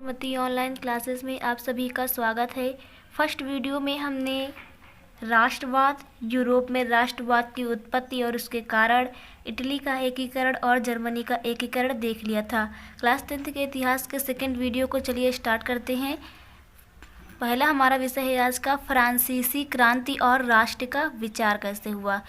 मती online classes में आप सभी का स्वागत है। फर्स्ट वीडियो में हमने राष्ट्रवाद, यूरोप में राष्ट्रवाद की उत्पत्ति और उसके कारण, इटली का एकीकरण और जर्मनी का एकीकरण देख लिया था। क्लास 10th के इतिहास के सेकंड वीडियो को चलिए स्टार्ट करते हैं। पहला हमारा विषय है आज का फ्रांसीसी क्रांति और राष्ट्र का विचार कैसे हुआ।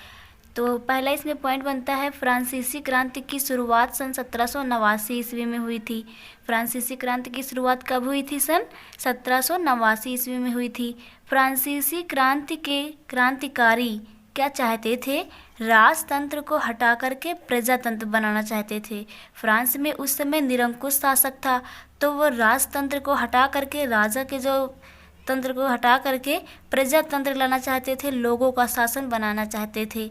तो पहला इसमें पॉइंट बनता है, फ्रांसीसी क्रांति की शुरुआत सन 1789 ईस्वी में हुई थी। फ्रांसीसी क्रांति की शुरुआत कब हुई थी? सन 1789 ईस्वी में हुई थी। फ्रांसीसी क्रांति के क्रांतिकारी क्या चाहते थे? राजतंत्र को हटा करके प्रजातंत्र बनाना चाहते थे। फ्रांस में उस समय निरंकुश शासक था, तो वो राजतंत्र को हटा करके, राजा के जो तंत्र को हटा करके प्रजातंत्र लाना चाहते थे, लोगों का शासन बनाना चाहते थे।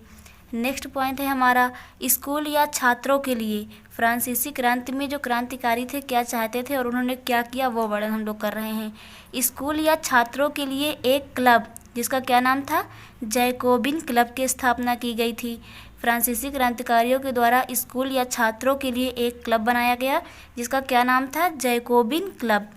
नेक्स्ट पॉइंट है हमारा, स्कूल या छात्रों के लिए फ्रांसीसी क्रांति में जो क्रांतिकारी थे क्या चाहते थे और उन्होंने क्या किया, वो वर्णन हम लोग कर रहे हैं। स्कूल या छात्रों के लिए एक क्लब, जिसका क्या नाम था? जैकोबिन क्लब की स्थापना की गई थी। फ्रांसीसी क्रांतिकारियों के द्वारा स्कूल या छात्रों के लिए एक क्लब बनाया गया, जिसका क्या नाम था? Jacobin club.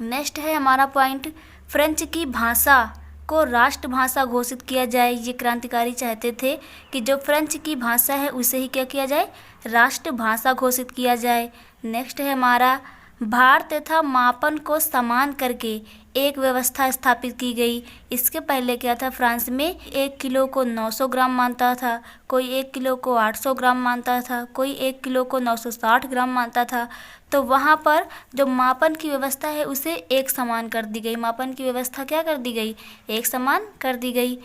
नेक्स्ट है हमारा पॉइंट, फ्रेंच की भाषा को राष्ट्रभाषा घोषित किया जाए। ये क्रांतिकारी चाहते थे कि जो फ्रेंच की भाषा है उसे ही क्या किया जाए? राष्ट्रभाषा घोषित किया जाए। नेक्स्ट है हमारा, भार तथा मापन को समान करके एक व्यवस्था स्थापित की गई। इसके पहले क्या था? फ्रांस में 1 किलो को 900 ग्राम मानता था, कोई 1 किलो को 800 ग्राम मानता था, कोई 1 किलो को 960 ग्राम मानता था। तो वहाँ पर जो मापन की व्यवस्था है उसे एक समान कर दी गई। मापन की व्यवस्था क्या कर दी गई? एक समान कर दी गई।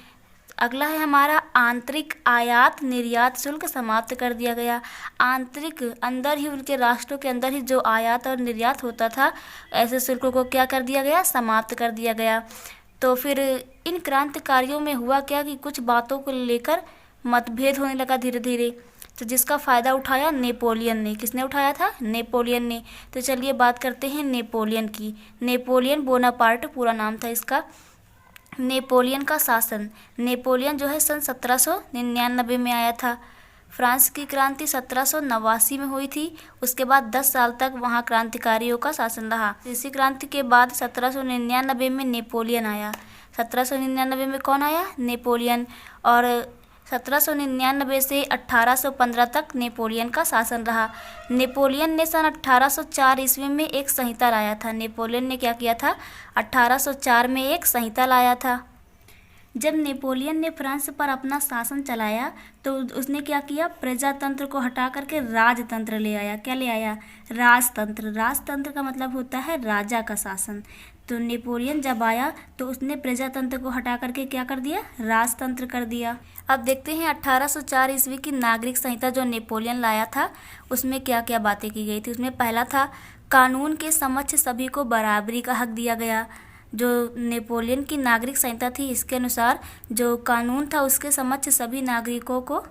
अगला है हमारा, आंतरिक आयात निर्यात शुल्क समाप्त कर दिया गया। आंतरिक, अंदर ही, उनके राष्ट्रों के अंदर ही जो आयात और निर्यात होता था, ऐसे शुल्कों को क्या कर दिया गया? समाप्त कर दिया गया। तो फिर इन क्रांतिकारियों में हुआ क्या कि कुछ बातों को लेकर मतभेद होने लगा धीरे धीरे। तो जिसका फ़ायदा उठाया नेपोलियन ने। किसने उठाया था? नेपोलियन ने। तो चलिए बात करते हैं नेपोलियन की। नेपोलियन बोनापार्ट पूरा नाम था इसका। नेपोलियन का शासन, नेपोलियन जो है सन 1799 में आया था। फ्रांस की क्रांति 1789 में हुई थी। उसके बाद 10 साल तक वहाँ क्रांतिकारियों का शासन रहा। इसी क्रांति के बाद 1799 में नेपोलियन आया। 1799 में कौन आया? नेपोलियन। और 1799 से 1815 तक नेपोलियन का शासन रहा। नेपोलियन ने सन 1804 ईस्वी में एक संहिता लाया था। नेपोलियन ने क्या किया था? 1804 में एक संहिता लाया था। जब नेपोलियन ने फ्रांस पर अपना शासन चलाया तो उसने क्या किया? प्रजातंत्र को हटा करके राजतंत्र ले आया। क्या ले आया? राजतंत्र। राजतंत्र का मतलब होता है राजा का शासन। तो नेपोलियन जब आया तो उसने प्रजातंत्र को हटा करके क्या कर दिया? राजतंत्र कर दिया। अब देखते हैं 1804 ईस्वी की नागरिक संहिता जो नेपोलियन लाया था, उसमें क्या क्या बातें की गई थी। उसमें पहला था, कानून के समक्ष सभी को बराबरी का हक दिया गया। जो नेपोलियन की नागरिक संहिता थी, इसके अनुसार जो कानून था उसके समक्ष सभी नागरिकों को,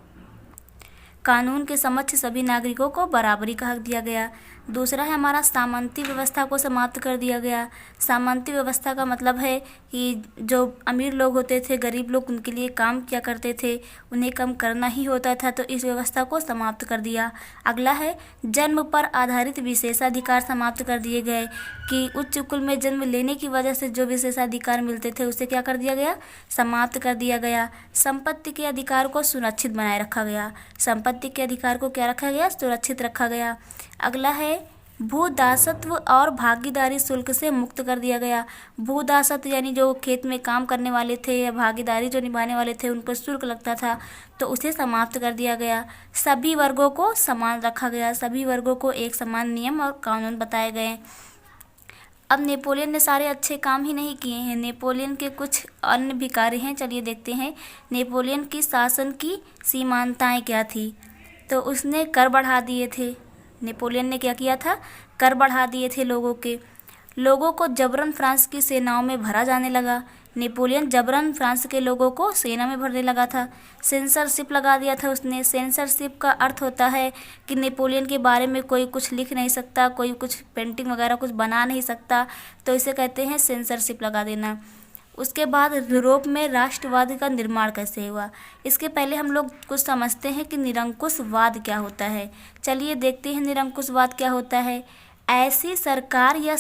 कानून के समक्ष सभी नागरिकों को बराबरी का हक दिया गया। दूसरा है हमारा, सामंती व्यवस्था को समाप्त कर दिया गया। सामंती व्यवस्था का मतलब है कि जो अमीर लोग होते थे, गरीब लोग उनके लिए काम किया करते थे, उन्हें कम करना ही होता था, तो इस व्यवस्था को समाप्त कर दिया। अगला है, जन्म पर आधारित विशेषाधिकार समाप्त कर दिए गए कि उच्च कुल में जन्म लेने की वजह से जो विशेषाधिकार मिलते थे उसे क्या कर दिया गया? समाप्त कर दिया गया। संपत्ति के अधिकार को सुरक्षित बनाए रखा गया। संपत्ति के अधिकार को क्या रखा गया? सुरक्षित रखा गया। अगला है, भूदासत्व और भागीदारी शुल्क से मुक्त कर दिया गया। भूदासत्व यानी जो खेत में काम करने वाले थे या भागीदारी जो निभाने वाले थे उनको शुल्क लगता था, तो उसे समाप्त कर दिया गया। सभी वर्गों को समान रखा गया। सभी वर्गों को एक समान नियम और कानून बताए गए। अब नेपोलियन ने सारे अच्छे काम ही नहीं किए हैं, नेपोलियन के कुछ अन्य भी कार्य हैं। चलिए देखते हैं नेपोलियन की शासन की सीमांताएँ क्या थी। तो उसने कर बढ़ा दिए थे। नेपोलियन ने क्या किया था? कर बढ़ा दिए थे लोगों को जबरन फ्रांस की सेनाओं में भरा जाने लगा। नेपोलियन जबरन फ्रांस के लोगों को सेना में भरने लगा था। सेंसरशिप लगा दिया था उसने। सेंसरशिप का अर्थ होता है कि नेपोलियन के बारे में कोई कुछ लिख नहीं सकता, कोई कुछ पेंटिंग वगैरह कुछ बना नहीं सकता, तो इसे कहते हैं सेंसरशिप लगा देना। उसके बाद यूरोप में राष्ट्रवाद का निर्माण कैसे हुआ। इसके पहले हम लोग कुछ समझते हैं कि निरंकुशवाद क्या होता है। चलिए देखते हैं निरंकुशवाद क्या होता है। ऐसी सरकार या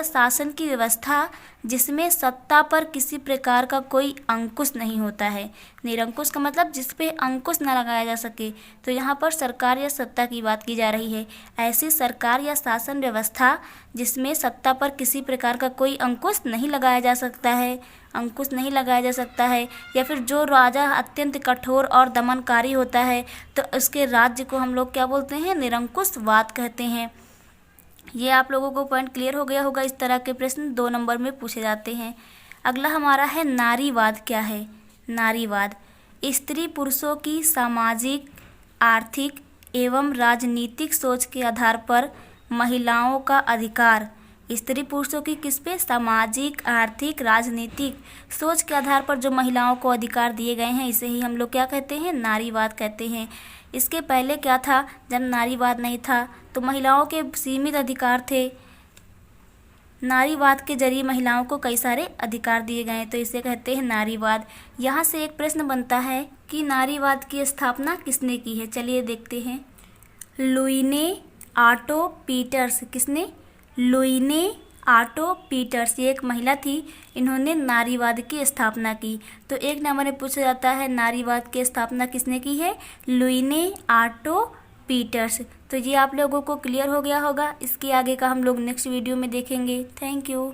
शासन की व्यवस्था जिसमें सत्ता पर किसी प्रकार का कोई अंकुश नहीं होता है। निरंकुश का मतलब जिस पे अंकुश न लगाया जा सके, तो यहाँ पर सरकार या सत्ता की बात की जा रही है। ऐसी सरकार या शासन व्यवस्था जिसमें सत्ता पर किसी प्रकार का कोई अंकुश नहीं लगाया जा सकता है, या फिर जो राजा अत्यंत कठोर और दमनकारी होता है, तो उसके राज्य को हम लोग क्या बोलते हैं? निरंकुशवाद कहते हैं। ये आप लोगों को पॉइंट क्लियर हो गया होगा। इस तरह के प्रश्न 2 नंबर में पूछे जाते हैं। अगला हमारा है नारीवाद। क्या है नारीवाद? स्त्री पुरुषों की सामाजिक, आर्थिक एवं राजनीतिक सोच के आधार पर महिलाओं का अधिकार। स्त्री पुरुषों की किस पे? सामाजिक, आर्थिक, राजनीतिक सोच के आधार पर जो महिलाओं को अधिकार दिए गए हैं, इसे ही हम लोग क्या कहते हैं? नारीवाद कहते हैं। इसके पहले क्या था? जब नारीवाद नहीं था तो महिलाओं के सीमित अधिकार थे। नारीवाद के जरिए महिलाओं को कई सारे अधिकार दिए गए, तो इसे कहते हैं नारीवाद। यहाँ से एक प्रश्न बनता है कि नारीवाद की स्थापना किसने की है? चलिए देखते हैं। लुईने ऑटो पीटर्स। किसने? लुईने ऑटो पीटर्स, ये एक महिला थी, इन्होंने नारीवाद की स्थापना की। तो 1 नंबर में पूछा जाता है नारीवाद की स्थापना किसने की है? लुईने ऑटो पीटर्स। तो ये आप लोगों को क्लियर हो गया होगा। इसके आगे का हम लोग नेक्स्ट वीडियो में देखेंगे। Thank you.